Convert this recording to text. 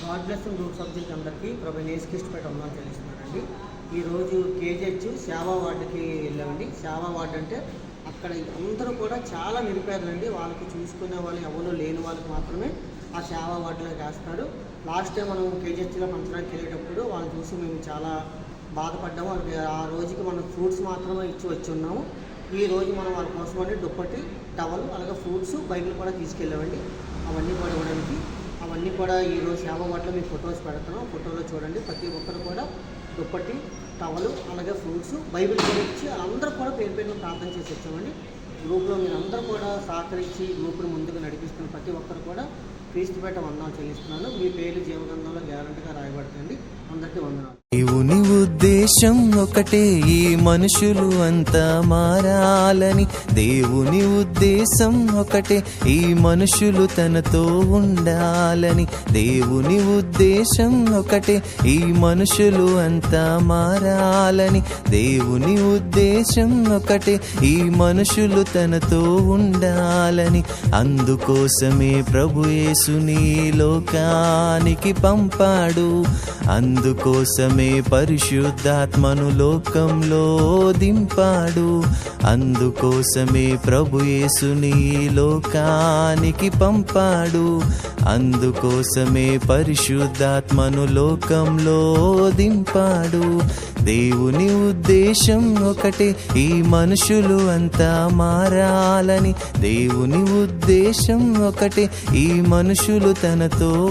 God blessing group subject అందరికీ ప్రభు యేసుక్రీస్తుపేట వందనాలు తెలుస్తున్నానండి. ఈరోజు కేజీహెచ్ సేవా వార్డుకి వెళ్ళామండి. సేవా వార్డు అంటే అక్కడ అందరూ కూడా చాలా నిరుపేదలండి. వాళ్ళకి చూసుకునే వాళ్ళు ఎవరు లేని వాళ్ళకి మాత్రమే ఆ సేవా వార్డులో వేస్తారు. లాస్ట్ టైం మనం కేజీహెచ్లో పంచడానికి వెళ్ళేటప్పుడు వాళ్ళని చూసి మేము చాలా బాధపడ్డాము. వాళ్ళకి ఆ రోజుకి మనం ఫ్రూట్స్ మాత్రమే ఇచ్చి వచ్చి ఉన్నాము. ఈ రోజు మనం వాళ్ళ కోసం అంటే దుప్పటి, టవల్, అలాగే ఫ్రూట్స్, బైబిల్ కూడా తీసుకెళ్ళామండి. అవన్నీ కూడా ఇవ్వడానికి అవన్నీ కూడా ఈరోజు సేవ వాటిలో మీకు ఫొటోస్ పెడుతున్నాం. ఫోటోలో చూడండి. ప్రతి ఒక్కరు కూడా దుప్పటి, టవలు, అలాగే ఫ్రూట్స్, బైబిల్ కూడా ఇచ్చి అందరూ కూడా పేరు పేరును ప్రార్థన చేసి వచ్చామండి. గ్రూప్లో మీరు అందరూ కూడా సహకరించి గ్రూప్ను ముందుకు నడిపిస్తున్న ప్రతి ఒక్కరు కూడా క్రీస్తుపేట వందనాలు చెల్లిస్తున్నాను. మీ పేరు జీవగ్రంథంలో గ్యారంటీగా రాయబడుతుంది. అందరికీ వందనాలు. దేవుని ఉద్దేశం ఒకటే, ఈ మనుషులు అంతా మారాలని. దేవుని ఉద్దేశం ఒకటే, ఈ మనుషులు తనతో ఉండాలని. దేవుని ఉద్దేశం ఒకటే, ఈ మనుషులు అంతా మారాలని. దేవుని ఉద్దేశం ఒకటే, ఈ మనుషులు తనతో ఉండాలని. అందుకోసమే ప్రభు యేసుని లోకానికి పంపాడు. అందుకోసమే పరిశుద్ధాత్మను లోకంలో దింపాడు. అందుకోసమే ప్రభు యేసుని లోకానికి పంపాడు. అందుకోసమే పరిశుద్ధాత్మను లోకంలో దింపాడు. దేవుని ఉద్దేశం ఒకటే, ఈ మనుషులు అంతా మారాలని. దేవుని ఉద్దేశం ఒకటే, ఈ మనుషులు తనతో